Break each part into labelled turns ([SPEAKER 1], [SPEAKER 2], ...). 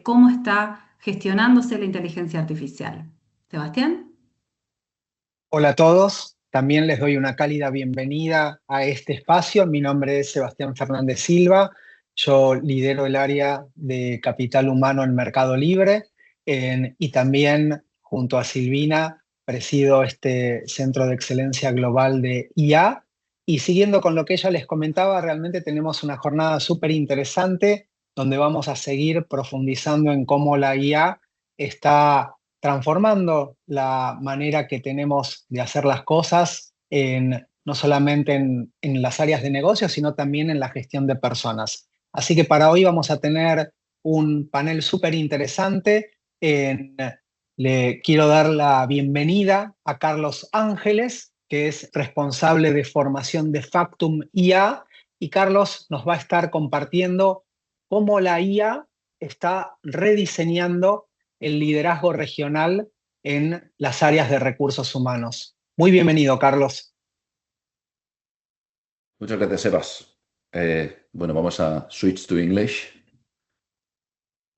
[SPEAKER 1] cómo está gestionándose la inteligencia artificial. Sebastián.
[SPEAKER 2] Hola a todos, también les doy una cálida bienvenida a este espacio. Mi nombre es Sebastián Fernández Silva, yo lidero el área de capital humano en Mercado Libre y también junto a Silvina presido este Centro de Excelencia Global de IA. Y siguiendo con lo que ella les comentaba, realmente tenemos una jornada súper interesante donde vamos a seguir profundizando en cómo la IA está transformando la manera que tenemos de hacer las cosas, no solamente en las áreas de negocio, sino también en la gestión de personas. Así que para hoy vamos a tener un panel súper interesante. Le quiero dar la bienvenida a Carlos Ángeles, que es responsable de formación de Factum IA, y Carlos nos va a estar compartiendo cómo la IA está rediseñando el liderazgo regional en las áreas de recursos humanos. Muy bienvenido, Carlos.
[SPEAKER 3] Muchas gracias, Sebas. Bueno, vamos a switch to English.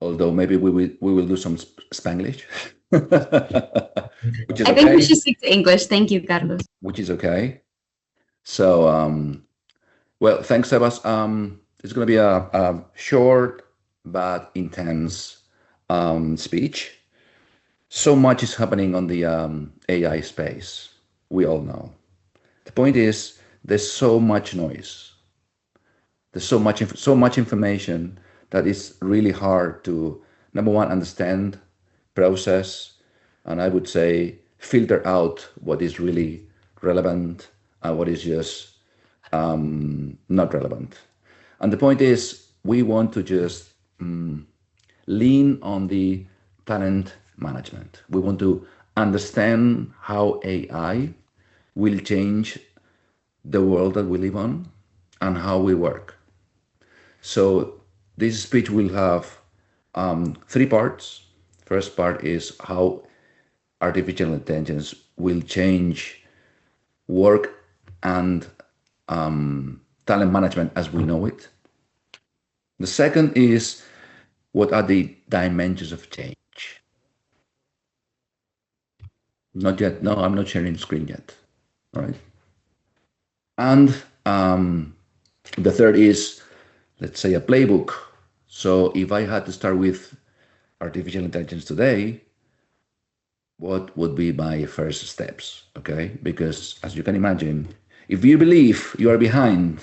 [SPEAKER 3] Although maybe we will do some Spanglish. Which is
[SPEAKER 4] I think we should stick to English. Thank you, Carlos.
[SPEAKER 3] Which is okay. So, well, thanks, Sebas. It's going to be a short but intense speech. So much is happening on the AI space. We all know. The point is, there's so much noise. There's so much information that it's really hard to, number one, understand, process, and I would say filter out what is really relevant and what is just not relevant. And the point is, we want to just lean on the talent management. We want to understand how AI will change the world that we live on and how we work. So this speech will have 3 parts. First part is how artificial intelligence will change work and talent management as we know it. The second is what are the dimensions of change. Not yet. No, I'm not sharing screen yet. All right. And the third is, let's say, a playbook. So if I had to start with artificial intelligence today, what would be my first steps? Okay, because as you can imagine, if you believe you are behind,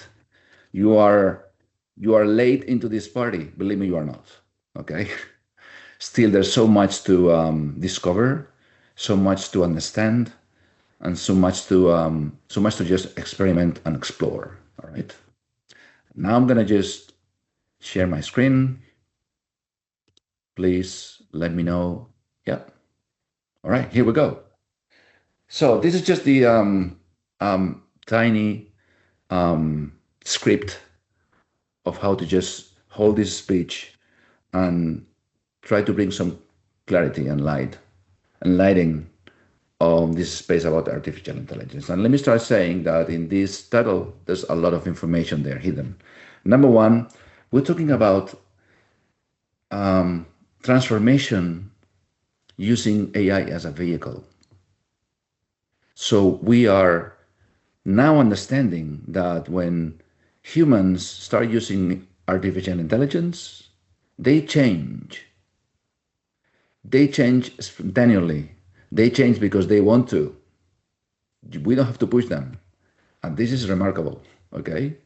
[SPEAKER 3] you are late into this party. Believe me, you are not. Okay. Still, there's so much to discover, so much to understand, and so much to just experiment and explore. All right. Now I'm gonna just share my screen. Please let me know. Yeah. All right, here we go. So this is just the tiny script of how to just hold this speech and try to bring some clarity and lighting on this space about artificial intelligence. And let me start saying that in this title, there's a lot of information there hidden. Number one, we're talking about transformation using AI as a vehicle. So we are now understanding that when humans start using artificial intelligence, they change. They change spontaneously. They change because they want to. We don't have to push them. And this is remarkable, okay?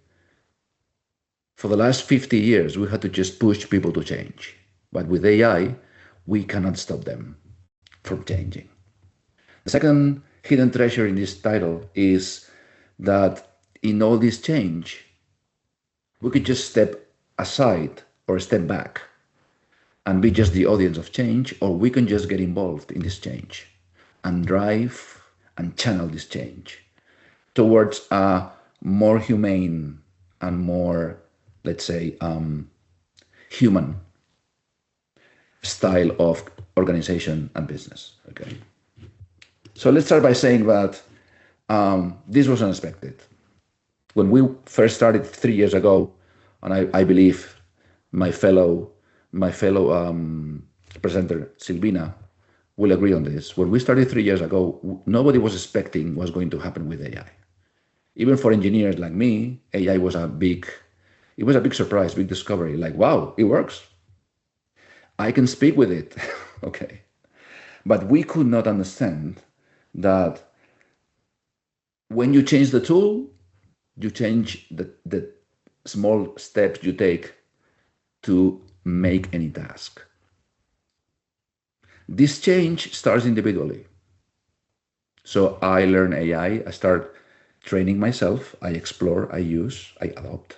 [SPEAKER 3] For the last 50 years, we had to just push people to change. But with AI, we cannot stop them from changing. The second hidden treasure in this title is that in all this change, we could just step aside or step back and be just the audience of change, or we can just get involved in this change and drive and channel this change towards a more humane and more, let's say, human style of organization and business. Okay. So let's start by saying that this was unexpected. When we first started 3 years ago, and I believe my fellow my fellow presenter, Silvina, will agree on this. When we started 3 years ago, nobody was expecting what's going to happen with AI. Even for engineers like me, AI was a big surprise, big discovery. Like, wow, it works. I can speak with it. Okay. But we could not understand that when you change the tool, you change the small steps you take to make any task. This change starts individually. So I learn AI, I start training myself, I explore, I use, I adopt.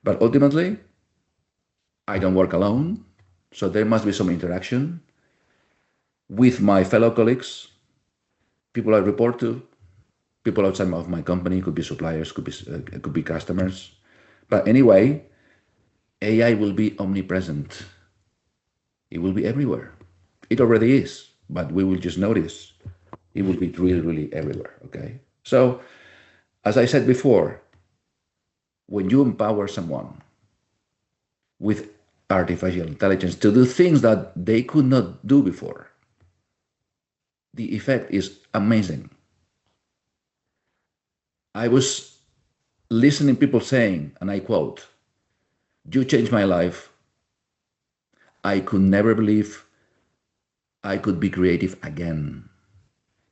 [SPEAKER 3] But ultimately, I don't work alone. So there must be some interaction with my fellow colleagues, people I report to, people outside of my company, could be suppliers, could be customers. But anyway, AI will be omnipresent. It will be everywhere. It already is, but we will just notice. It will be really, really everywhere, okay? So, as I said before, when you empower someone with artificial intelligence to do things that they could not do before, the effect is amazing. I was listening to people saying, and I quote, "You changed my life. I could never believe I could be creative again."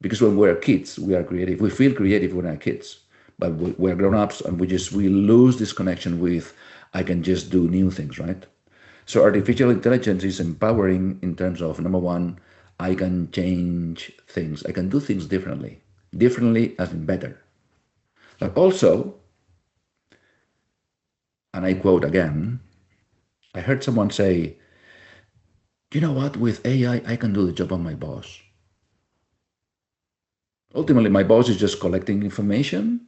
[SPEAKER 3] Because when we're kids, we are creative. We feel creative when we're kids, but we're grown-ups and we lose this connection with, I can just do new things, right? So artificial intelligence is empowering in terms of, number one, I can change things. I can do things differently as in better. But also, and I quote again, I heard someone say, you know what, with AI, I can do the job of my boss. Ultimately, my boss is just collecting information,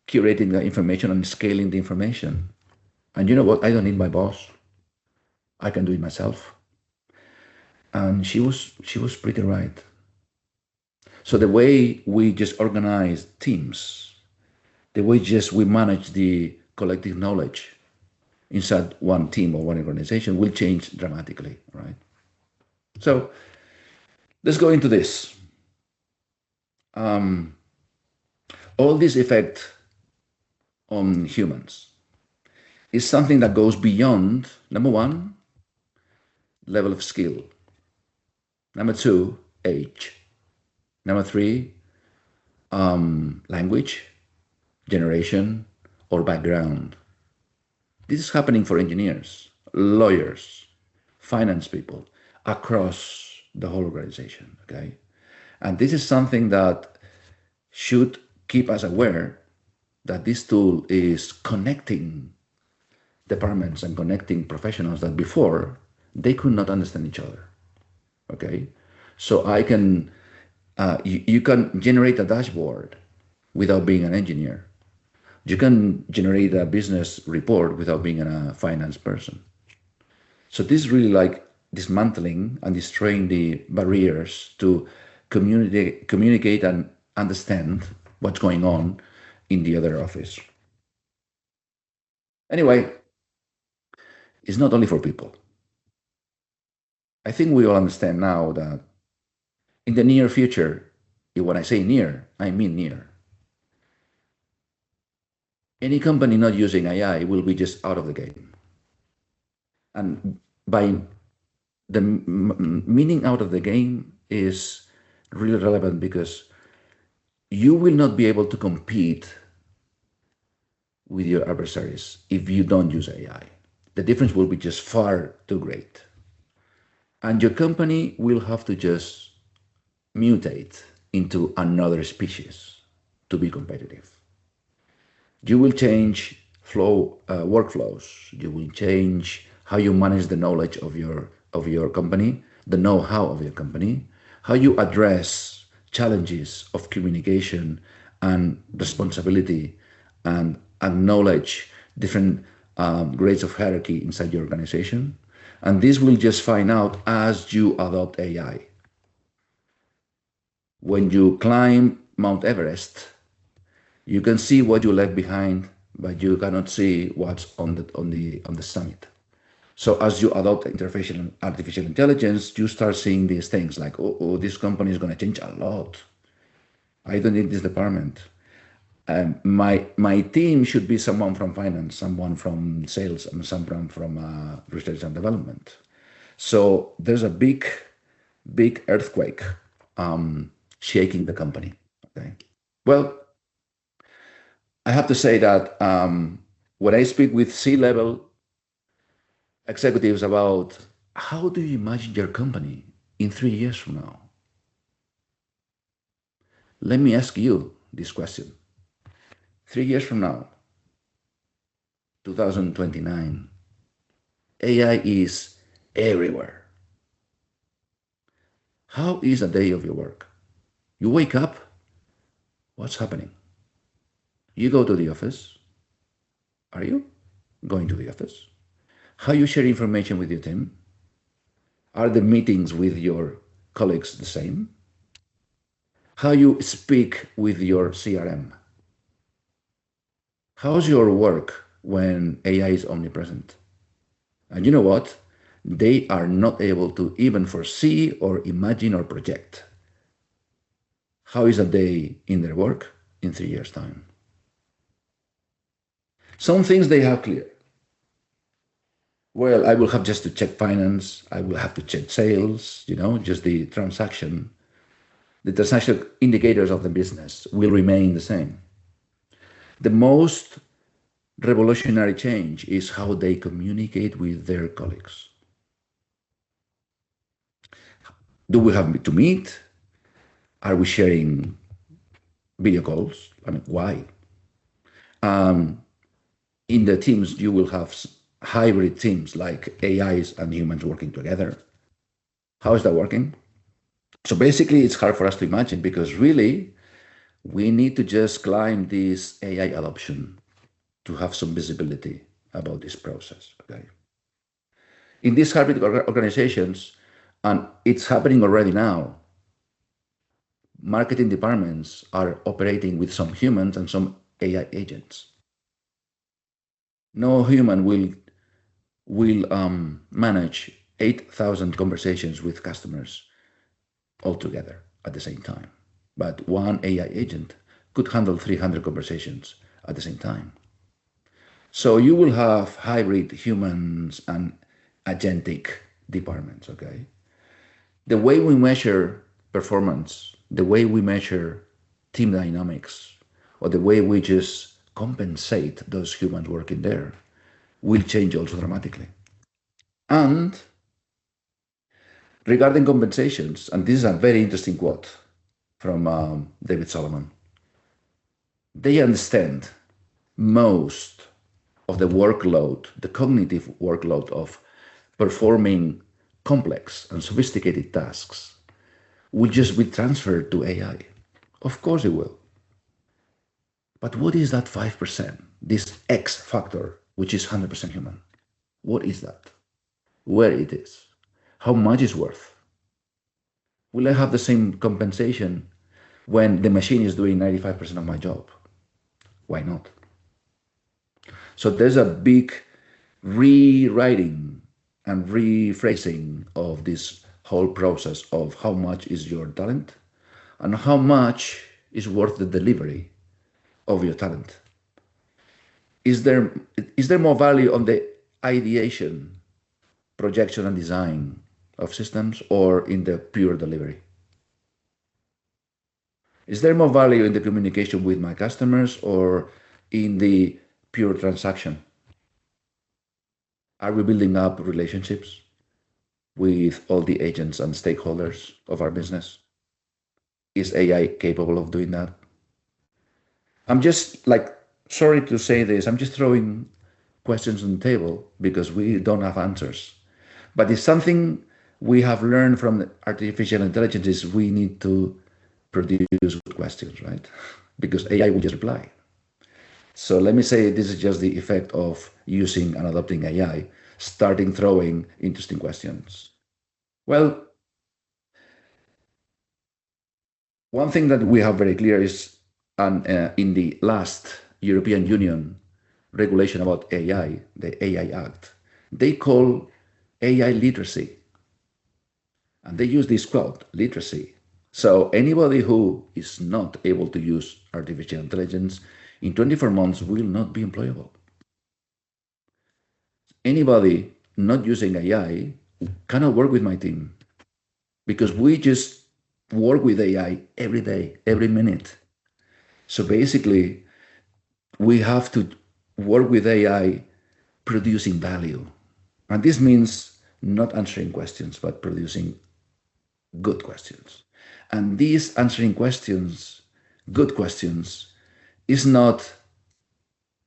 [SPEAKER 3] curating the information and scaling the information. And you know what, I don't need my boss. I can do it myself. And she was pretty right. So the way we just organize teams, the way just we manage the collective knowledge inside one team or one organization will change dramatically, right? So let's go into this. All this effect on humans is something that goes beyond, number one, level of skill. Number two, age. Number three, language, generation, or background. This is happening for engineers, lawyers, finance people across the whole organization, okay? And this is something that should keep us aware that this tool is connecting departments and connecting professionals that before they could not understand each other, okay? So you can generate a dashboard without being an engineer. You can generate a business report without being a finance person. So this is really like dismantling and destroying the barriers to communicate and understand what's going on in the other office. Anyway, it's not only for people. I think we all understand now that in the near future, when I say near, I mean near. Any company not using AI will be just out of the game. And by the meaning out of the game is really relevant because you will not be able to compete with your adversaries if you don't use AI. The difference will be just far too great. And your company will have to just mutate into another species to be competitive. You will change workflows. You will change how you manage the knowledge of your company, the know-how of your company, how you address challenges of communication and responsibility and acknowledge different grades of hierarchy inside your organization. And this will just find out as you adopt AI. When you climb Mount Everest, you can see what you left behind, but you cannot see what's on the summit. So as you adopt artificial intelligence, you start seeing these things like, oh, this company is going to change a lot. I don't need this department. My team should be someone from finance, someone from sales, and someone from research and development. So there's a big earthquake shaking the company. Okay. Well, I have to say that when I speak with C-level executives about how do you imagine your company in 3 years from now, let me ask you this question. 3 years from now, 2029, AI is everywhere. How is a day of your work? You wake up, what's happening? You go to the office. Are you going to the office? How you share information with your team? Are the meetings with your colleagues the same? How you speak with your CRM? How's your work when AI is omnipresent? And you know what? They are not able to even foresee or imagine or project. How is a day in their work in 3 years' time? Some things they have clear. Well, I will have just to check finance. I will have to check sales, just the transaction. The transaction indicators of the business will remain the same. The most revolutionary change is how they communicate with their colleagues. Do we have to meet? Are we sharing video calls? I mean, why? In the teams, you will have hybrid teams like AIs and humans working together. How is that working? So basically, it's hard for us to imagine because really, we need to just climb this AI adoption to have some visibility about this process. Okay. In these hybrid organizations, and it's happening already now, marketing departments are operating with some humans and some AI agents. No human will manage 8,000 conversations with customers altogether at the same time. But one AI agent could handle 300 conversations at the same time. So you will have hybrid humans and agentic departments, okay? The way we measure performance, the way we measure team dynamics, or the way we just compensate those humans working there will change also dramatically. And regarding compensations, and this is a very interesting quote from David Solomon, they understand most of the workload, the cognitive workload of performing complex and sophisticated tasks will just be transferred to AI. Of course it will. But what is that 5%, this X factor, which is 100% human? What is that? Where it is? How much is worth? Will I have the same compensation when the machine is doing 95% of my job? Why not? So there's a big rewriting and rephrasing of this whole process of how much is your talent and how much is worth the delivery of your talent. Is there more value on the ideation, projection, and design of systems or in the pure delivery? Is there more value in the communication with my customers or in the pure transaction? Are we building up relationships with all the agents and stakeholders of our business? Is AI capable of doing that? I'm just sorry to say this, I'm just throwing questions on the table because we don't have answers. But it's something we have learned from artificial intelligence is we need to produce good questions, right? Because AI will just reply. So let me say this is just the effect of using and adopting AI, starting throwing interesting questions. Well, one thing that we have very clear is in the last European Union regulation about AI, the AI Act, they call AI literacy. And they use this quote, literacy. So anybody who is not able to use artificial intelligence in 24 months will not be employable. Anybody not using AI cannot work with my team because we just work with AI every day, every minute. So basically, we have to work with AI producing value. And this means not answering questions, but producing good questions. And these answering questions, good questions, is not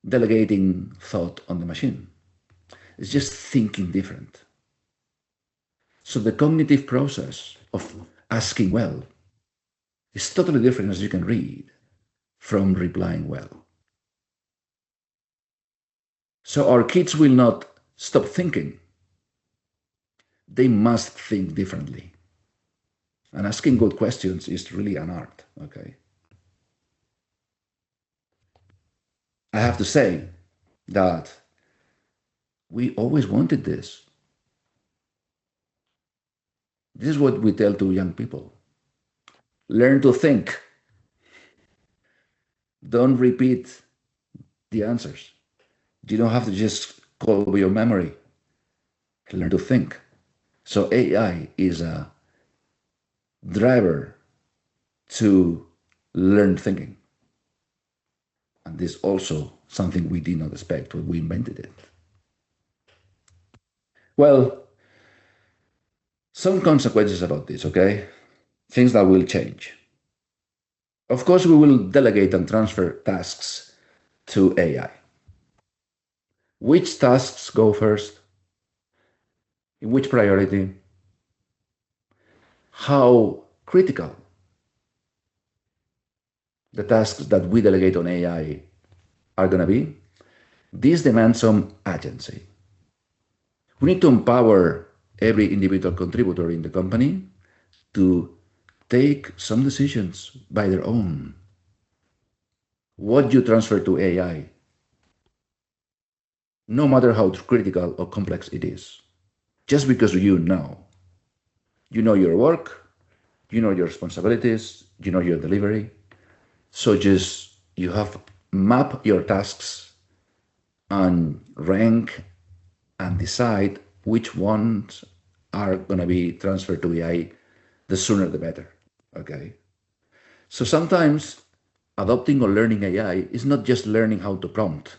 [SPEAKER 3] delegating thought on the machine. It's just thinking different. So the cognitive process of asking well is totally different, as you can read, from replying well. So our kids will not stop thinking. They must think differently. And asking good questions is really an art, okay? I have to say that we always wanted this. This is what we tell to young people. Learn to think. Don't repeat the answers. You don't have to just call over your memory. Learn to think. So AI is a driver to learn thinking. And this is also something we did not expect when we invented it. Well, some consequences about this, okay? Things that will change. Of course, we will delegate and transfer tasks to AI. Which tasks go first? In which priority? How critical the tasks that we delegate on AI are going to be? This demands some agency. We need to empower every individual contributor in the company to take some decisions by their own. What you transfer to AI, no matter how critical or complex it is, just because you know your work, you know your responsibilities, you know your delivery. So just you have map your tasks and rank and decide which ones are going to be transferred to AI. The sooner the better, okay? So sometimes adopting or learning AI is not just learning how to prompt.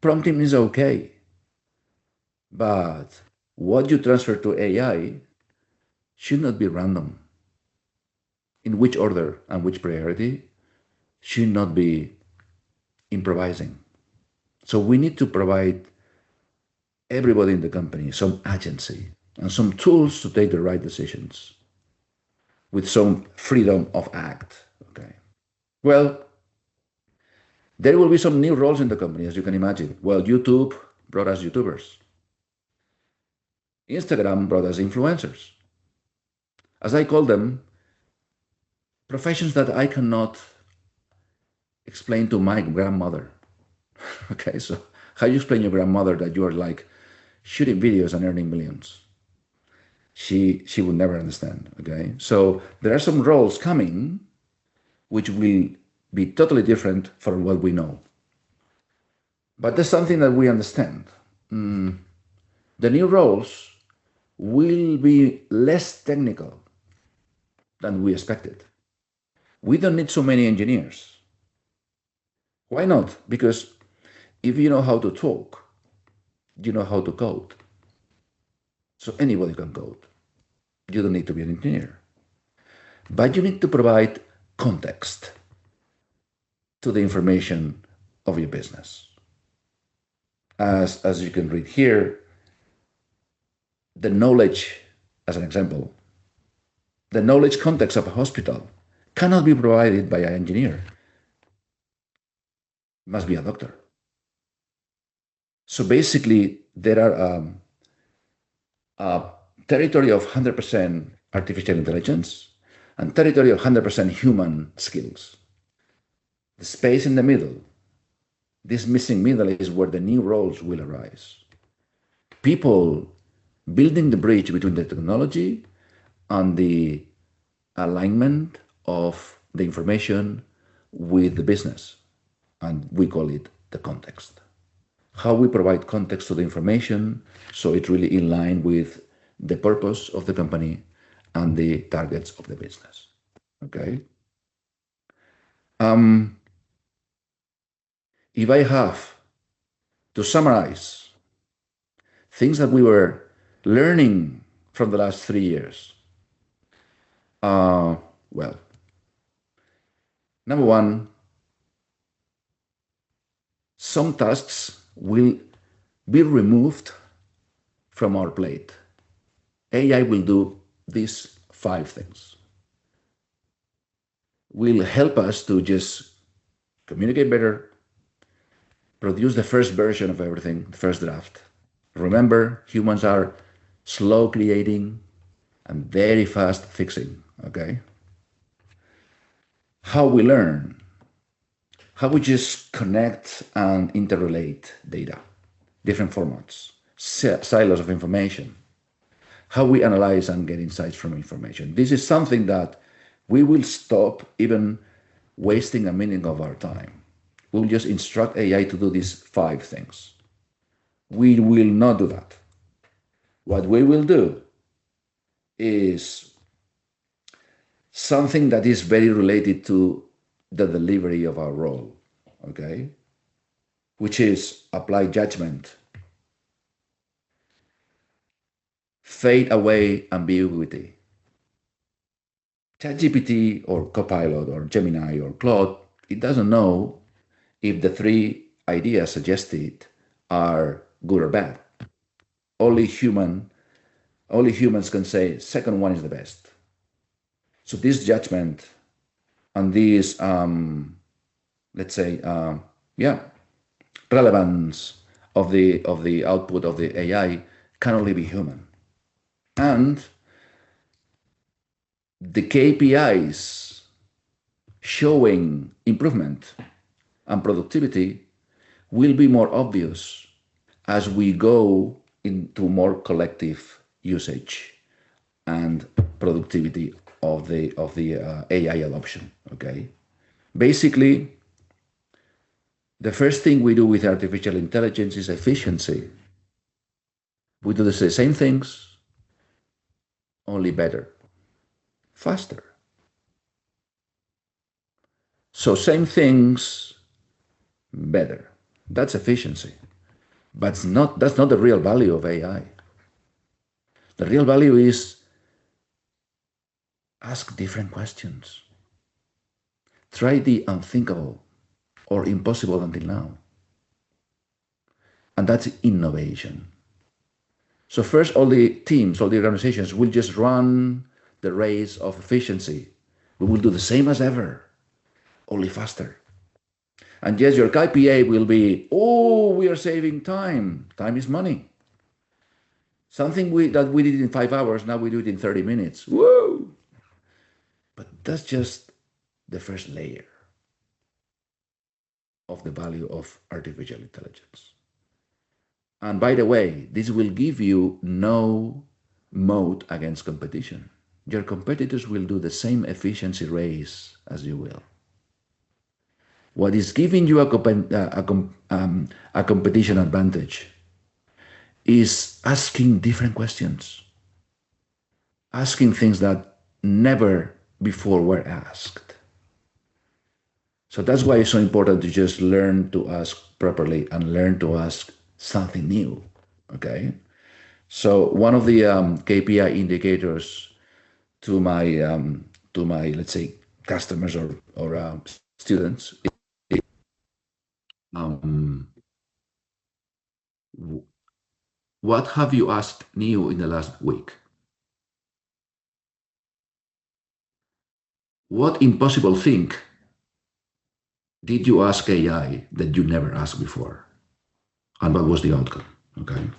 [SPEAKER 3] Prompting is okay, but what you transfer to AI should not be random. In which order and which priority should not be improvising. So we need to provide everybody in the company some agency and some tools to take the right decisions with some freedom of act, okay? Well, there will be some new roles in the company, as you can imagine. Well, YouTube brought us YouTubers. Instagram brought us influencers. As I call them, professions that I cannot explain to my grandmother. Okay, so how you explain your grandmother that you are like shooting videos and earning millions? She would never understand, okay? So there are some roles coming which will be totally different from what we know. But there's something that we understand. The new roles will be less technical than we expected. We don't need so many engineers. Why not? Because if you know how to talk, you know how to code. So anybody can code. You don't need to be an engineer. But you need to provide context to the information of your business. As you can read here, the knowledge, as an example, the knowledge context of a hospital cannot be provided by an engineer. It must be a doctor. So basically, there are a territory of 100% artificial intelligence and territory of 100% human skills. The space in the middle, this missing middle is where the new roles will arise. people building the bridge between the technology and the alignment of the information with the business. And we call it the context. How we provide context to the information so it's really in line with the purpose of the company and the targets of the business. Okay. If I have to summarize things that we were learning from the last 3 years, well, number one, some tasks will be removed from our plate. AI will do these 5 things. Will help us to just communicate better, produce the first version of everything, the first draft. Remember, humans are slow creating and very fast fixing, okay? How we learn, how we just connect and interrelate data, different formats, silos of information, how we analyze and get insights from information. This is something that we will stop even wasting a minute of our time. We'll just instruct AI to do these 5 things. We will not do that. What we will do is something that is very related to the delivery of our role, okay? Which is apply judgment, fade away ambiguity. ChatGPT or Copilot or Gemini or Claude, it doesn't know if the 3 ideas suggested are good or bad. Only humans can say second one is the best. So this judgment and this, let's say, relevance of the output of the AI can only be human. And the KPIs showing improvement and productivity will be more obvious as we go into more collective usage and productivity of the AI adoption. Okay, basically, the first thing we do with artificial intelligence is efficiency. We do the same things, only better, faster. So same things, better. That's efficiency. But that's not the real value of AI. The real value is ask different questions. Try the unthinkable or impossible until now. And that's innovation. So first, all the teams, all the organizations will just run the race of efficiency. We will do the same as ever, only faster. And yes, your KPI will be, oh, we are saving time. Time is money. Something that we did in 5 hours, now we do it in 30 minutes. Whoa! But that's just the first layer of the value of artificial intelligence. And by the way, this will give you no moat against competition. Your competitors will do the same efficiency race as you will. What is giving you a competition advantage is asking different questions, asking things that never before were asked. So that's why it's so important to just learn to ask properly and learn to ask something new, okay? So one of the KPI indicators to my let's say customers or students is what have you asked new in the last week? What impossible thing did you ask AI that you never asked before? And what was the outcome? Okay.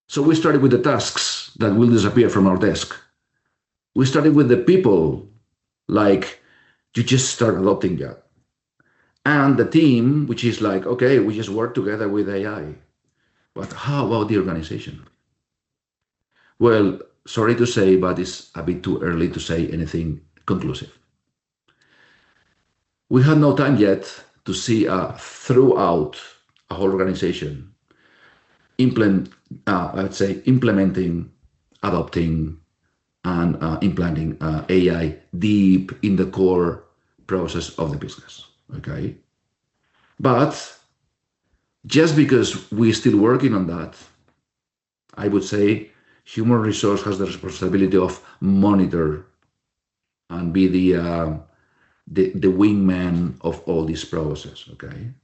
[SPEAKER 3] So we started with the tasks that will disappear from our desk. We started with the people, like you just start adopting that. And the team, which is like, okay, we just work together with AI. But how about the organization? Well, sorry to say, but it's a bit too early to say anything conclusive. We had no time yet to see throughout a whole organization implementing, adopting, and implanting AI deep in the core process of the business. Okay, but just because we're still working on that, I would say human resource has the responsibility of monitor and be the wingman of all this process. Okay,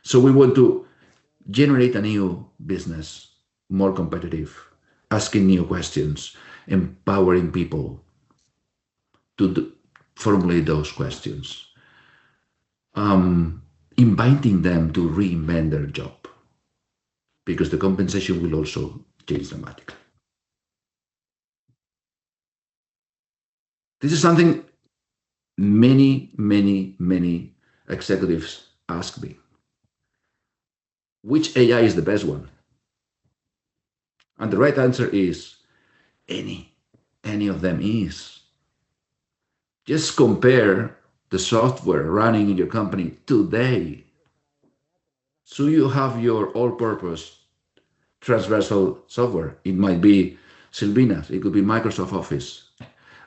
[SPEAKER 3] so we want to generate a new business, more competitive, asking new questions, empowering people to formulate those questions, inviting them to reinvent their job, because the compensation will also change dramatically. This is something many executives ask me. Which AI is the best one? And the right answer is any of them is. Just compare the software running in your company today. So you have your all-purpose transversal software. It might be Sylvinas, it could be Microsoft Office.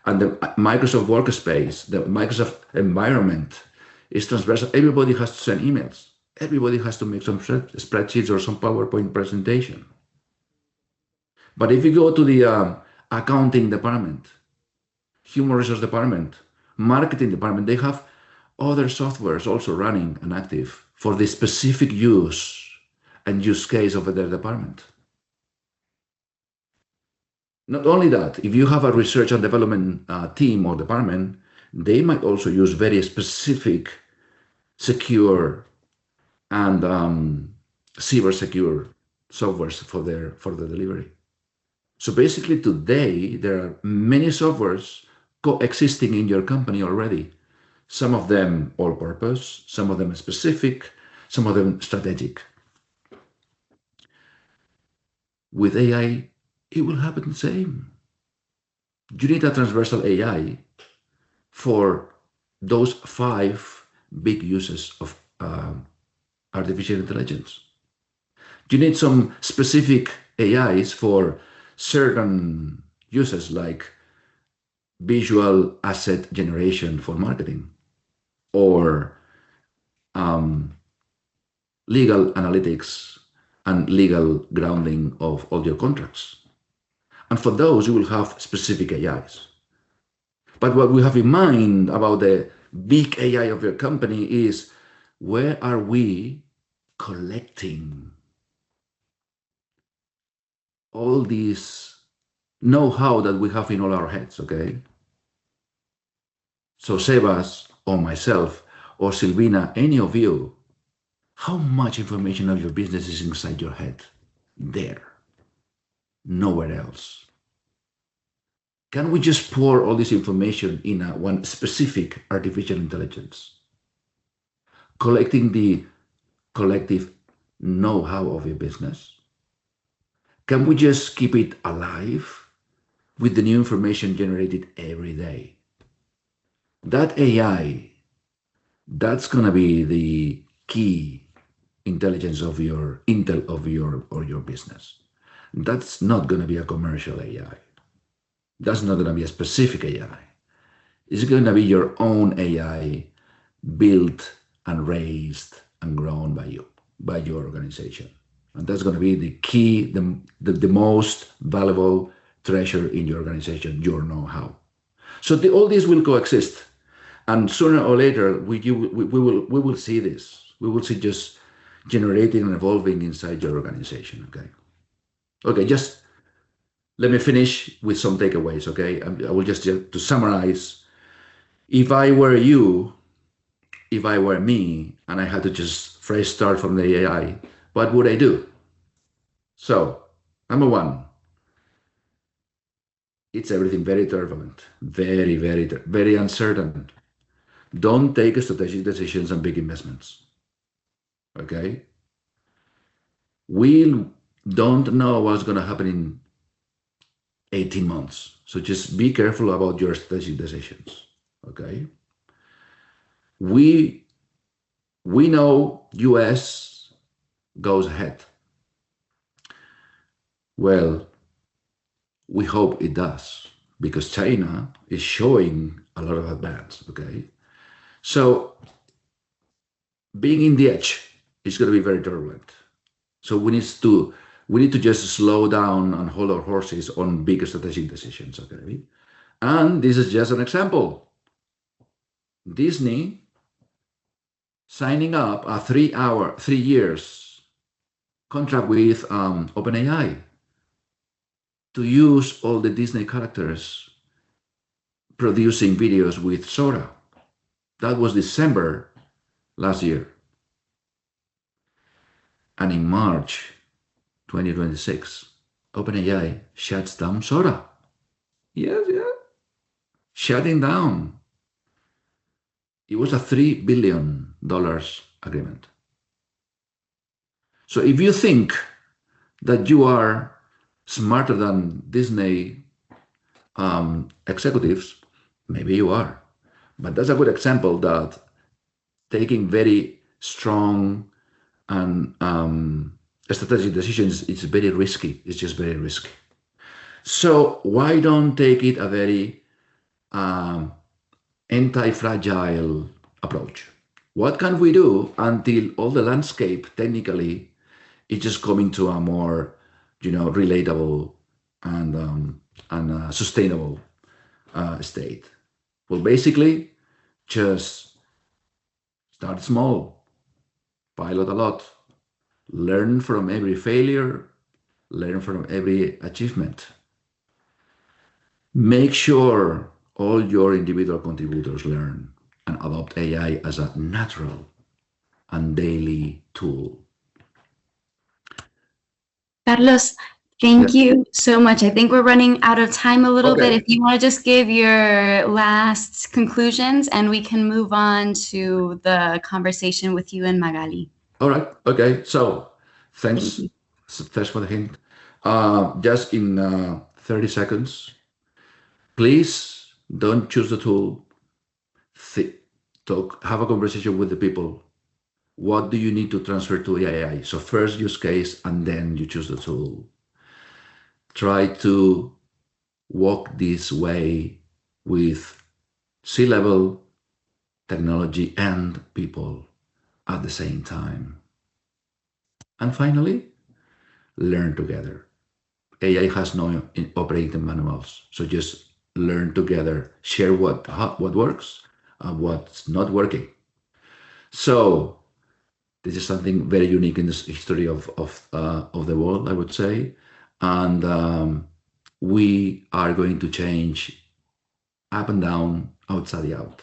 [SPEAKER 3] And the Microsoft Workspace, the Microsoft environment is transversal. Everybody has to send emails. Everybody has to make some spreadsheets or some PowerPoint presentation. But if you go to the accounting department, human resource department, marketing department, they have other softwares also running and active for the specific use and use case of their department. Not only that, if you have a research and development team or department, they might also use very specific, secure, and cyber secure softwares for the delivery. So basically today, there are many softwares coexisting in your company already. Some of them all-purpose, some of them specific, some of them strategic. With AI, it will happen the same. You need a transversal AI for those 5 big uses of artificial intelligence. You need some specific AIs for certain uses like visual asset generation for marketing, or legal analytics and legal grounding of all your contracts. And for those, you will have specific AIs. But what we have in mind about the big AI of your company is, where are we collecting all this know-how that we have in all our heads, okay? So Sebas, or myself, or Silvina, any of you, how much information of your business is inside your head? There. Nowhere else. Can we just pour all this information in one specific artificial intelligence? Collecting the collective know-how of your business? Can we just keep it alive with the new information generated every day? That AI, that's going to be the key intelligence of your your business. That's not going to be a commercial AI. That's not going to be a specific AI. It's going to be your own AI, built and raised and grown by you, by your organization. And that's going to be the key, the most valuable treasure in your organization, your know-how. So all this will coexist. And sooner or later, we will see this. We will see just generating and evolving inside your organization, okay? Okay, just let me finish with some takeaways, okay? I will just to summarize. If I were you, if I were me, and I had to just fresh start from the AI, what would I do? So, number 1, it's everything very turbulent, very uncertain. Don't take strategic decisions and big investments, okay? don't know what's going to happen in 18 months. So just be careful about your strategic decisions, okay? We know US goes ahead. Well, we hope it does, because China is showing a lot of advance, okay? So being in the edge is going to be very turbulent. So we need to just slow down and hold our horses on big strategic decisions, okay? And this is just an example. Disney signing up a 3 years contract with OpenAI to use all the Disney characters producing videos with Sora. That was December last year. And in March 2026, OpenAI shuts down Sora. Yes, yeah. Shutting down. It was a $3 billion agreement. So if you think that you are smarter than Disney executives, maybe you are. But that's a good example that taking very strong and strategic decisions is very risky. It's just very risky. So why don't take it a very anti-fragile approach? What can we do until all the landscape technically is just coming to a more, relatable and sustainable state? Well, basically, just start small, pilot a lot, learn from every failure, learn from every achievement. Make sure all your individual contributors learn and adopt AI as a natural and daily tool.
[SPEAKER 4] Carlos, thank you so much. I think we're running out of time a little bit. If you want to just give your last conclusions, and we can move on to the conversation with you and Magali.
[SPEAKER 3] All right. Okay. So thanks for the hint. Just in 30 seconds, please don't choose the tool. Have a conversation with the people. What do you need to transfer to AI? So first use case, and then you choose the tool. Try to walk this way with C-level, technology, and people at the same time. And finally, learn together. AI has no operating manuals, so just learn together, share what works and what's not working. So this is something very unique in this history of the world, I would say. And we are going to change up and down, outside out.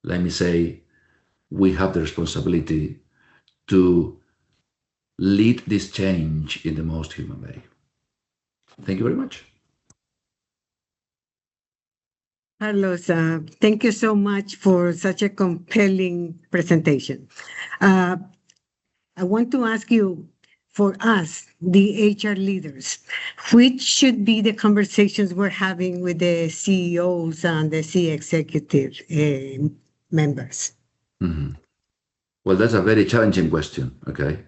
[SPEAKER 3] Let me say, we have the responsibility to lead this change in the most human way. Thank you very much.
[SPEAKER 5] Carlos, thank you so much for such a compelling presentation. I want to ask you, for us, the HR leaders, which should be the conversations we're having with the CEOs and the C-executive members?
[SPEAKER 3] Mm-hmm. Well, that's a very challenging question, okay?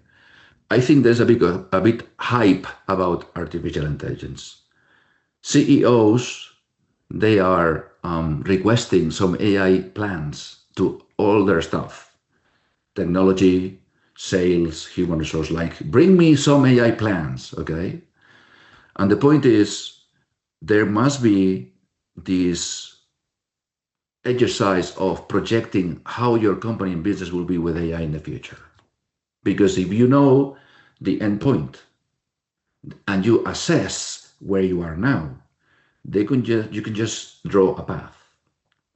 [SPEAKER 3] I think there's a bit hype about artificial intelligence. CEOs, they are requesting some AI plans to all their staff. Technology, sales, human resource, like, bring me some AI plans, okay? And the point is, there must be this exercise of projecting how your company and business will be with AI in the future. Because if you know the endpoint and you assess where you are now, you can just draw a path,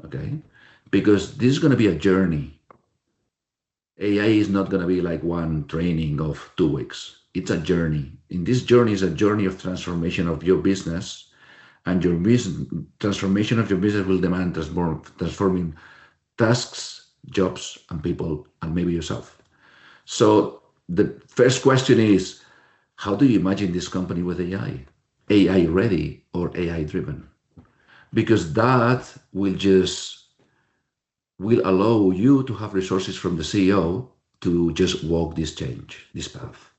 [SPEAKER 3] okay? Because this is going to be a journey. AI is not going to be like one training of 2 weeks. It's a journey. In this journey is a journey of transformation of your business, and your transformation of your business will demand transforming tasks, jobs, and people, and maybe yourself. So the first question is, how do you imagine this company with AI? AI ready or AI driven? Because that will allow you to have resources from the CEO to just walk this change, this path.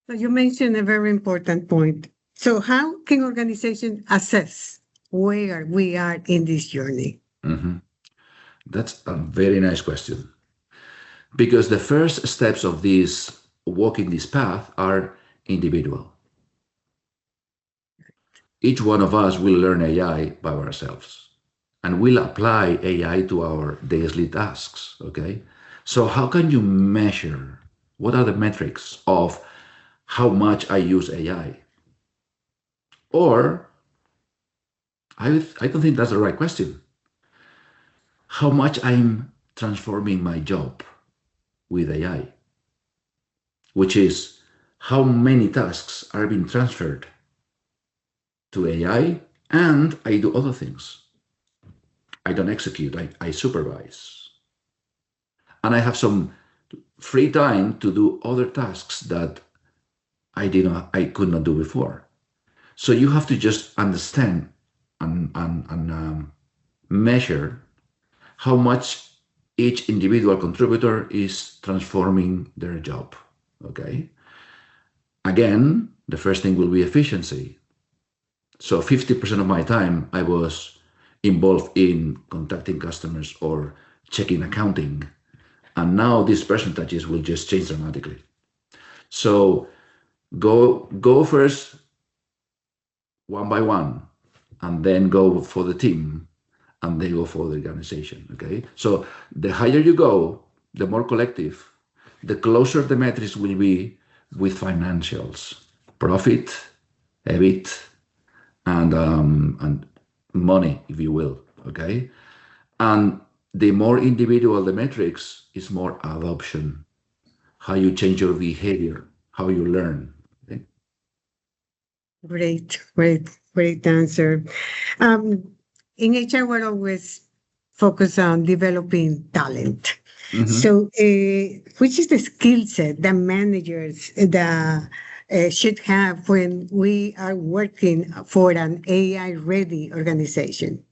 [SPEAKER 5] So you mentioned a very important point. So how can organizations assess where we are in this journey?
[SPEAKER 3] Mm-hmm. That's a very nice question. Because the first steps of this walking this path are individual. Each one of us will learn AI by ourselves and will apply AI to our daily tasks, okay? So how can you measure? What are the metrics of how much I use AI? Or, I don't think that's the right question. How much I'm transforming my job with AI, which is how many tasks are being transferred to AI and I do other things. I don't execute, I supervise. And I have some free time to do other tasks that I could not do before. So you have to just understand and measure how much each individual contributor is transforming their job, okay? Again, the first thing will be efficiency. So 50% of my time I was involved in contacting customers or checking accounting. And now these percentages will just change dramatically. So go first one by one, and then go for the team, and then go for the organization, okay? So the higher you go, the more collective, the closer the metrics will be with financials, profit, EBIT, and money, if you will, okay? And the more individual the metrics is more adoption, how you change your behavior, how you learn. Okay?
[SPEAKER 5] Great answer. In HR, we're always focused on developing talent.
[SPEAKER 3] Mm-hmm.
[SPEAKER 5] So, which is the skill set that managers should have when we are working for an AI-ready organization?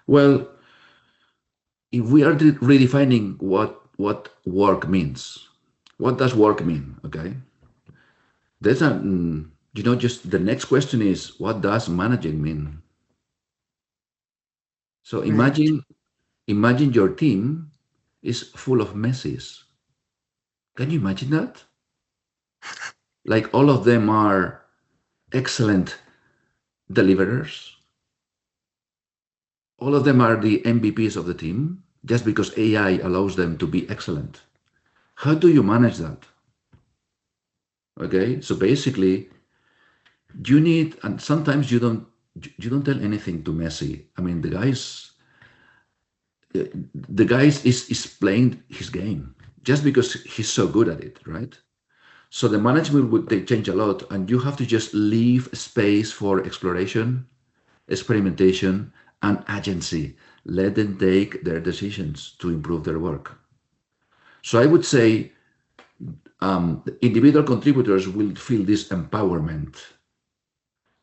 [SPEAKER 3] Well, if we are redefining what work means, what does work mean? Okay, there's just the next question is, what does managing mean? So imagine your team is full of messes. Can you imagine that? Like all of them are excellent deliverers. All of them are the MVPs of the team just because AI allows them to be excellent. How do you manage that? Okay, so basically, you need, and sometimes you don't tell anything to Messi. I mean, the guy is playing his game just because he's so good at it, right? So the management would change a lot, and you have to just leave space for exploration, experimentation, and agency. Let them take their decisions to improve their work. So I would say the individual contributors will feel this empowerment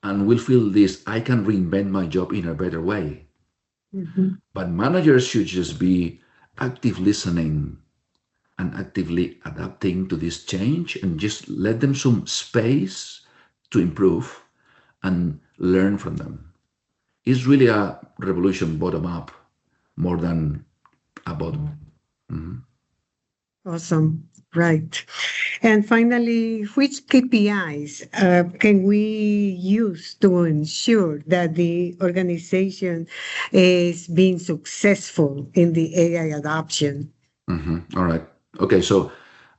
[SPEAKER 3] and will feel this, I can reinvent my job in a better way. Mm-hmm. But managers should just be active listening and actively adapting to this change and just let them some space to improve and learn from them. It's really a revolution bottom up more than a bottom. Mm-hmm.
[SPEAKER 5] Awesome. Right. And finally, which KPIs can we use to ensure that the organization is being successful in the AI adoption?
[SPEAKER 3] Mm-hmm. All right. Okay. So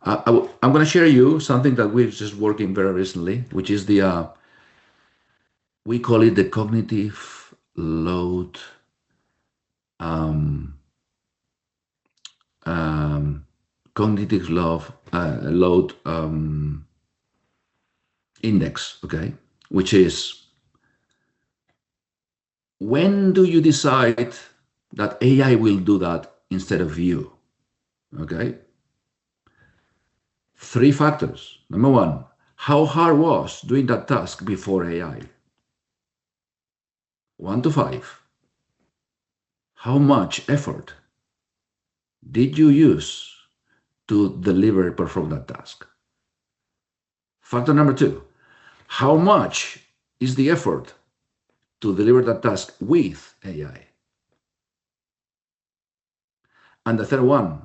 [SPEAKER 3] I'm going to share you something that we've just working very recently, which is the, we call it the cognitive load cognitive load index, okay, which is when do you decide that AI will do that instead of you, okay? 3 factors. Number 1, how hard was doing that task before AI? 1 to 5. How much effort did you use to deliver, perform that task? Factor number 2, how much is the effort to deliver that task with AI? And the third one,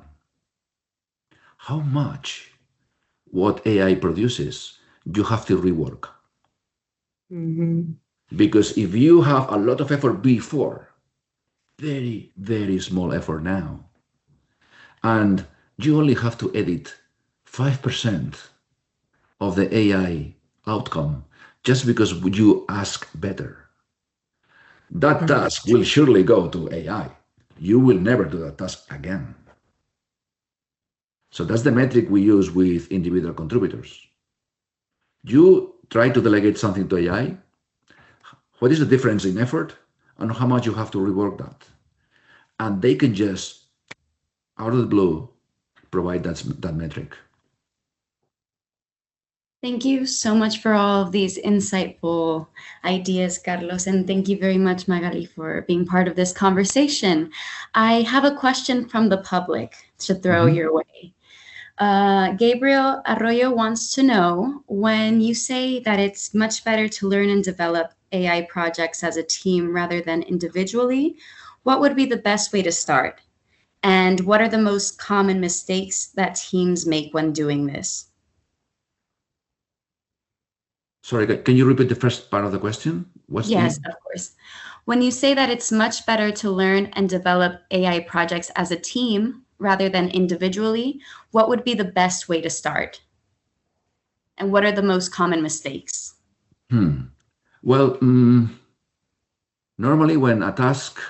[SPEAKER 3] how much what AI produces you have to rework? Because if you have a lot of effort before, very, very small effort now, and you only have to edit 5% of the AI outcome just because you ask better, that task will surely go to AI. You will never do that task again. So that's the metric we use with individual contributors. You try to delegate something to AI. What is the difference in effort and how much you have to rework that? And they can just, out of the blue, provide that metric.
[SPEAKER 4] Thank you so much for all of these insightful ideas, Carlos, and thank you very much, Magali, for being part of this conversation. I have a question from the public to throw your way. Gabriel Arroyo wants to know, when you say that it's much better to learn and develop AI projects as a team rather than individually, what would be the best way to start? And what are the most common mistakes that teams make when doing this?
[SPEAKER 3] Sorry, can you repeat the first part of the question?
[SPEAKER 4] Yes, of course. When you say that it's much better to learn and develop AI projects as a team rather than individually, what would be the best way to start? And what are the most common mistakes?
[SPEAKER 3] Well, normally when a task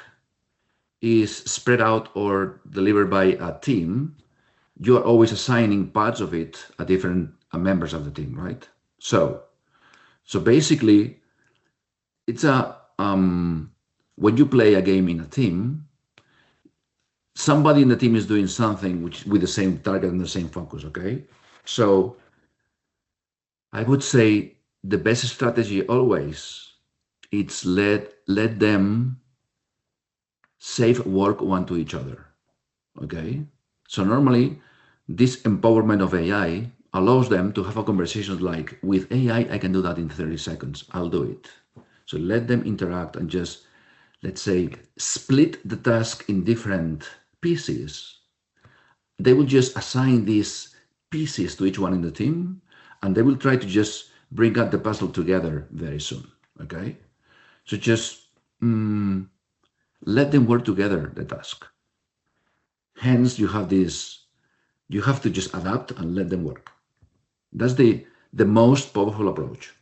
[SPEAKER 3] is spread out or delivered by a team, you are always assigning parts of it at different members of the team, right? So basically, it's when you play a game in a team, somebody in the team is doing something with the same target and the same focus, okay? So I would say the best strategy always, it's let them save work one to each other, okay? So normally, this empowerment of AI allows them to have a conversation like, with AI, I can do that in 30 seconds, I'll do it. So let them interact and just, let's say, split the task in different pieces. They will just assign these pieces to each one in the team, and they will try to just bring out the puzzle together very soon, okay? So just let them work together, the task. Hence, you have to just adapt and let them work. That's the most powerful approach.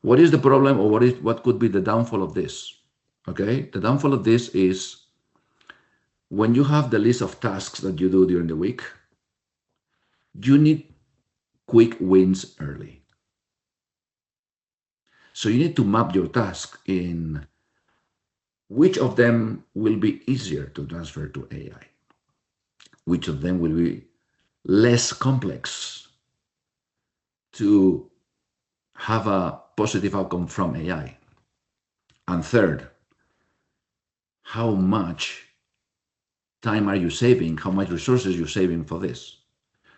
[SPEAKER 3] What is the problem, or what could be the downfall of this? Okay, the downfall of this is when you have the list of tasks that you do during the week, you need quick wins early. So you need to map your task in which of them will be easier to transfer to AI, which of them will be less complex to have a positive outcome from AI. And third, how much time are you saving? How much resources are you saving for this?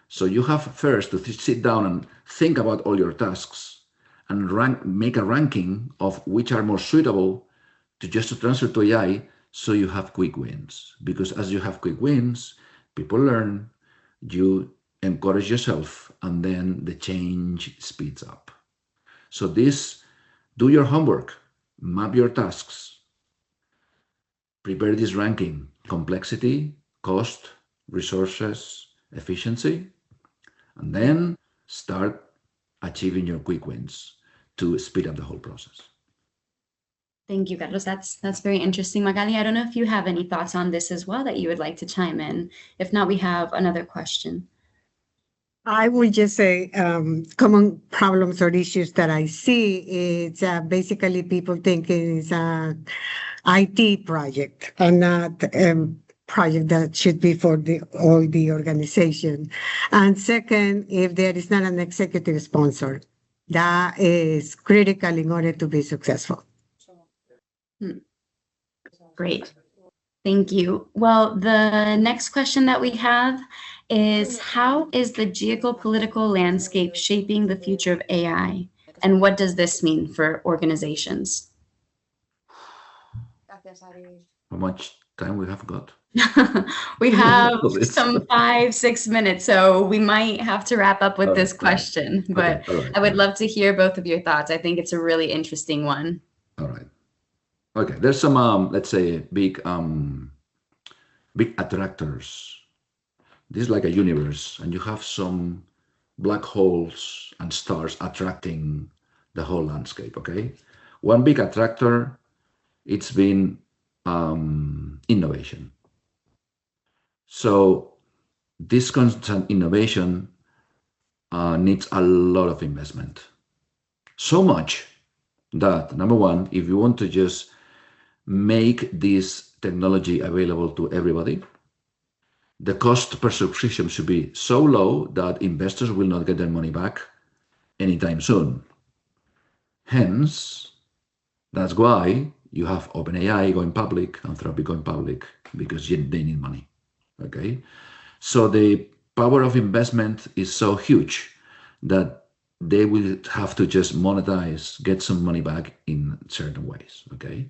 [SPEAKER 3] So you have first to sit down and think about all your tasks and make a ranking of which are more suitable to transfer to AI, so you have quick wins. Because as you have quick wins, people learn, you encourage yourself, and then the change speeds up. So do your homework, map your tasks, prepare this ranking: complexity, cost, resources, efficiency, and then start achieving your quick wins to speed up the whole process.
[SPEAKER 4] Thank you, Carlos. That's very interesting. Magali, I don't know if you have any thoughts on this as well that you would like to chime in. If not, we have another question.
[SPEAKER 5] I would just say common problems or issues that I see is basically people thinking it's an IT project and not project that should be for all the organization. And second, if there is not an executive sponsor, that is critical in order to be successful.
[SPEAKER 4] Great. Thank you. Well, the next question that we have is, how is the geopolitical landscape shaping the future of AI? And what does this mean for organizations?
[SPEAKER 3] How much time we have got?
[SPEAKER 4] We have some 5-6 minutes, so we might have to wrap up with this question, but
[SPEAKER 3] Okay,
[SPEAKER 4] I would love to hear both of your thoughts. I think it's a really interesting one.
[SPEAKER 3] All right. Okay, there's some, let's say, big attractors. This is like a universe, and you have some black holes and stars attracting the whole landscape, okay? One big attractor, it's been innovation. So this constant innovation needs a lot of investment. So much that, number one, if you want to just make this technology available to everybody, the cost per subscription should be so low that investors will not get their money back anytime soon. Hence, that's why you have OpenAI going public, Anthropic going public, because they need money, okay? So the power of investment is so huge that they will have to just monetize, get some money back in certain ways, okay?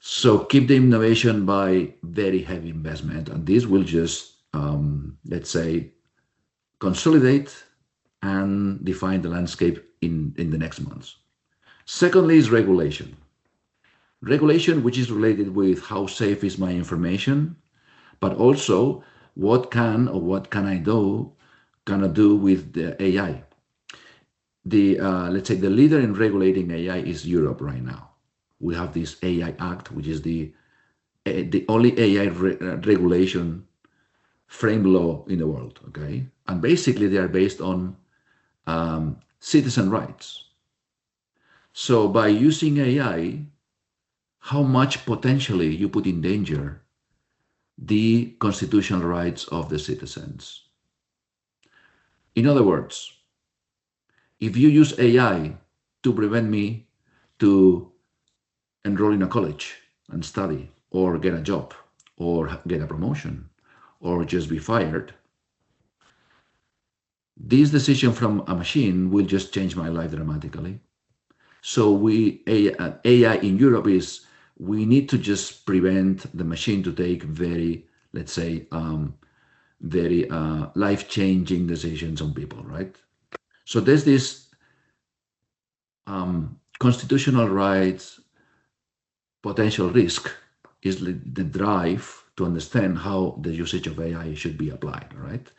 [SPEAKER 3] So keep the innovation by very heavy investment, and this will just, let's say, consolidate and define the landscape in the next months. Secondly is regulation. Regulation, which is related with how safe is my information, but also what can I do with the AI. Let's say the leader in regulating AI is Europe right now. We have this AI Act, which is the only AI regulation frame law in the world, okay? And basically they are based on citizen rights. So by using AI, how much potentially you put in danger the constitutional rights of the citizens. In other words, if you use AI to prevent me to enroll in a college and study, or get a job, or get a promotion, or just be fired, this decision from a machine will just change my life dramatically. So AI in Europe is, we need to just prevent the machine to take very, let's say, very life-changing decisions on people, right? So there's this constitutional rights potential risk is the drive to understand how the usage of AI should be applied, right?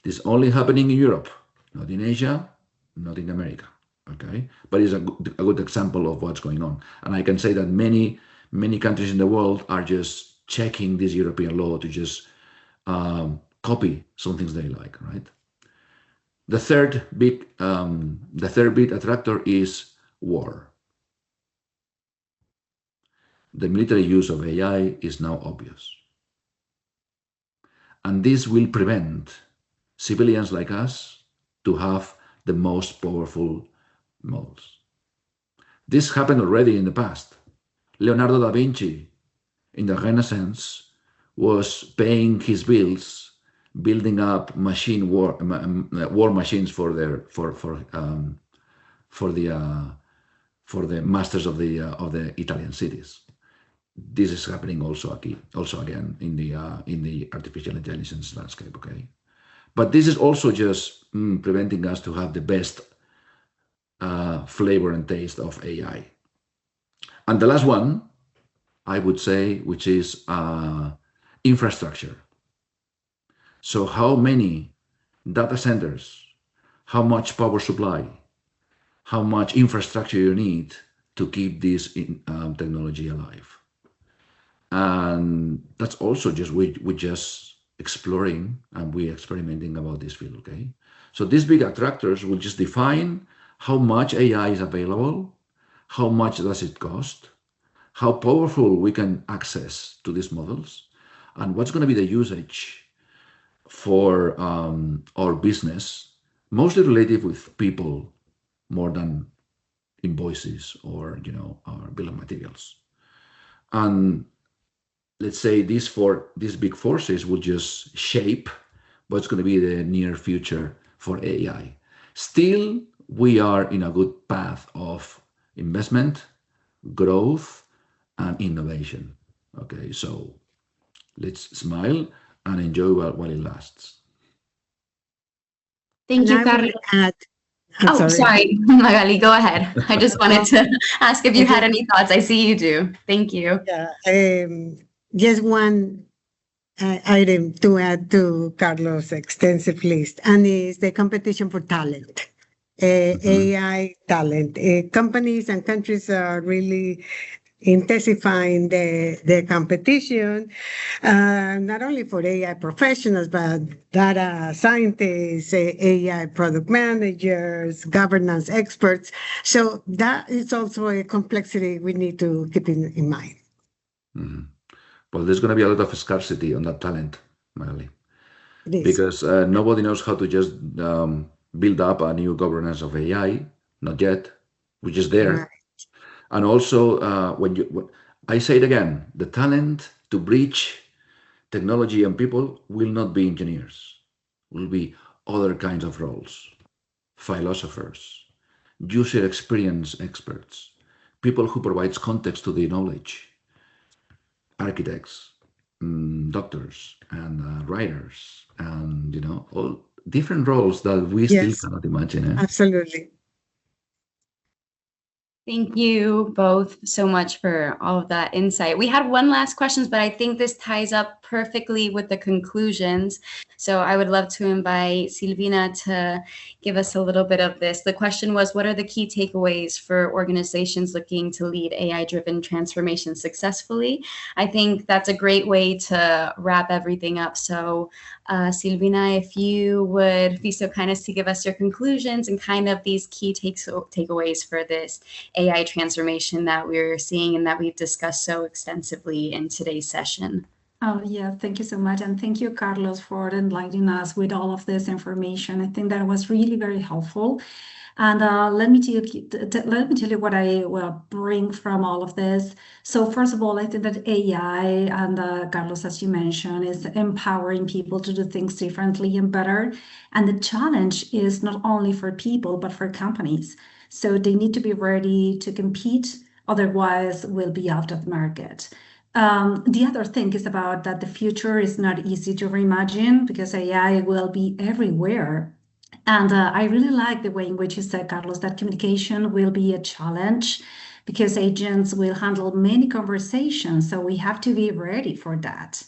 [SPEAKER 3] This is only happening in Europe, not in Asia, not in America, okay? But it's a good example of what's going on. And I can say that many countries in the world are just checking this European law to just copy some things they like, right? The third big attractor is war. The military use of AI is now obvious. And this will prevent civilians like us to have the most powerful models. This happened already in the past. Leonardo da Vinci, in the Renaissance, was paying his bills, building up war machines for the masters of the Italian cities. This is happening also again in the artificial intelligence landscape, okay? But this is also just preventing us to have the best flavor and taste of AI. And the last one, I would say, which is infrastructure. So how many data centers, how much power supply, how much infrastructure you need to keep this technology alive. And that's also just, we're just exploring and we're experimenting about this field, okay? So these big attractors will just define how much AI is available, how much does it cost, how powerful we can access to these models, and what's going to be the usage for our business, mostly related with people more than invoices or our bill of materials. And let's say these big forces will just shape what's going to be the near future for AI. Still, we are in a good path of investment, growth, and innovation. Okay, so let's smile and enjoy while it lasts.
[SPEAKER 4] Thank
[SPEAKER 5] And
[SPEAKER 4] you,
[SPEAKER 5] I
[SPEAKER 4] Carlos.
[SPEAKER 5] will add, I'm
[SPEAKER 4] Oh, sorry, Magali, go ahead. I just wanted to ask if you had any thoughts. I see you do. Thank you.
[SPEAKER 5] Yeah, just one item to add to Carlos' extensive list, and is the competition for talent. AI talent. Companies and countries are really intensifying the competition, not only for AI professionals, but data scientists, AI product managers, governance experts. So that is also a complexity we need to keep in mind.
[SPEAKER 3] Mm-hmm. Well, there's going to be a lot of scarcity on that talent, Magali, because nobody knows how to just build up a new governance of AI, not yet, which is there. Right. And also, I say it again, the talent to bridge technology and people will not be engineers, will be other kinds of roles, philosophers, user experience experts, people who provides context to the knowledge, architects, doctors, and writers, and all different roles that we still cannot imagine.
[SPEAKER 5] Absolutely.
[SPEAKER 4] Thank you both so much for all of that insight. We had one last question, but I think this ties up perfectly with the conclusions. So I would love to invite Silvina to give us a little bit of this. The question was, what are the key takeaways for organizations looking to lead AI-driven transformation successfully? I think that's a great way to wrap everything up. So Silvina, if you would be so kind as to give us your conclusions and kind of these key takeaways for this AI transformation that we're seeing and that we've discussed so extensively in today's session.
[SPEAKER 1] Oh, yeah, thank you so much. And thank you, Carlos, for enlightening us with all of this information. I think that was really very helpful. And let me tell you what I will bring from all of this. So first of all, I think that AI, and Carlos, as you mentioned, is empowering people to do things differently and better. And the challenge is not only for people, but for companies. So they need to be ready to compete, otherwise we'll be out of the market. The other thing is about that the future is not easy to reimagine because AI will be everywhere. And I really like the way in which you said, Carlos, that communication will be a challenge because agents will handle many conversations. So we have to be ready for that.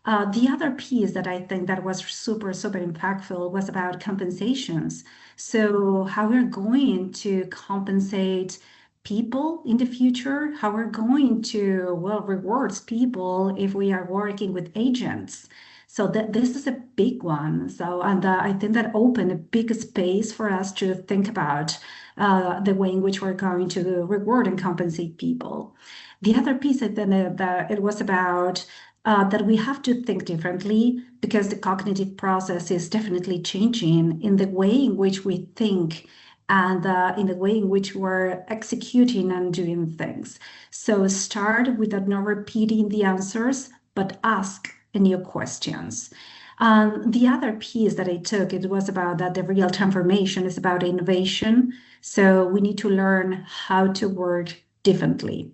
[SPEAKER 1] The other piece that I think that was super, super impactful was about compensations. So how we're going to compensate people in the future, how we're going to, reward people if we are working with agents. So this is a big one. So, and I think that opened a big space for us to think about the way in which we're going to reward and compensate people. The other piece, I think that it was about that we have to think differently because the cognitive process is definitely changing in the way in which we think and in the way in which we're executing and doing things. So start with not repeating the answers, but ask new questions. The other piece that I took, it was about that the real transformation is about innovation. So we need to learn how to work differently.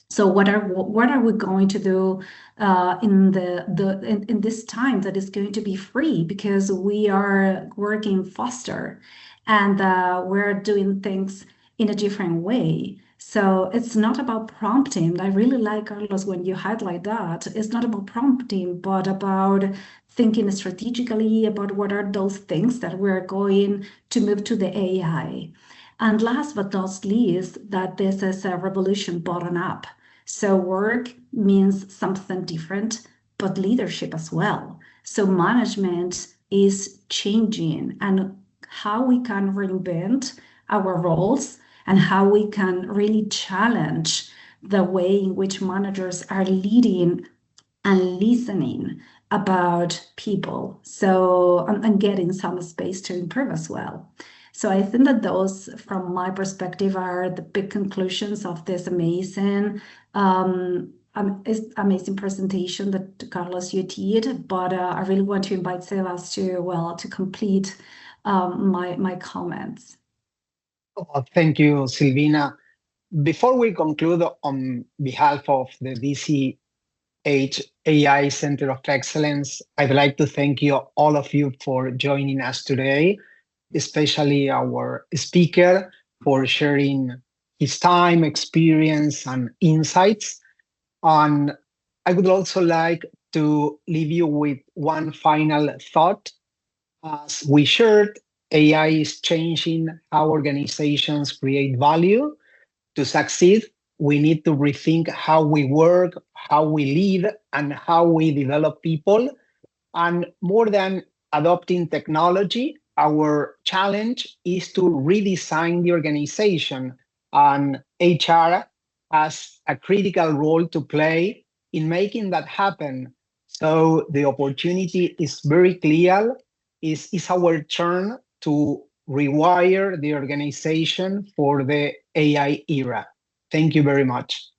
[SPEAKER 1] So what are we going to do in this time that is going to be free because we are working faster and we're doing things in a different way. So it's not about prompting. I really like, Carlos, when you highlight that. It's not about prompting, but about thinking strategically about what are those things that we're going to move to the AI. And last but not least, that this is a revolution bottom up. So work means something different, but leadership as well. So management is changing and how we can reinvent our roles and how we can really challenge the way in which managers are leading and listening about people. So and getting some space to improve as well. So I think that those, from my perspective, are the big conclusions of this amazing presentation that Carlos, you did. But I really want to invite Sebas to complete my comments.
[SPEAKER 2] Oh, thank you, Silvina. Before we conclude, on behalf of the DCH AI Center of Excellence, I'd like to thank you, all of you, for joining us today, especially our speaker for sharing his time, experience, and insights. And I would also like to leave you with one final thought. As we shared, AI is changing how organizations create value. To succeed, we need to rethink how we work, how we lead, and how we develop people. And more than adopting technology, our challenge is to redesign the organization. And HR has a critical role to play in making that happen. So the opportunity is very clear. It's our turn to rewire the organization for the AI era. Thank you very much.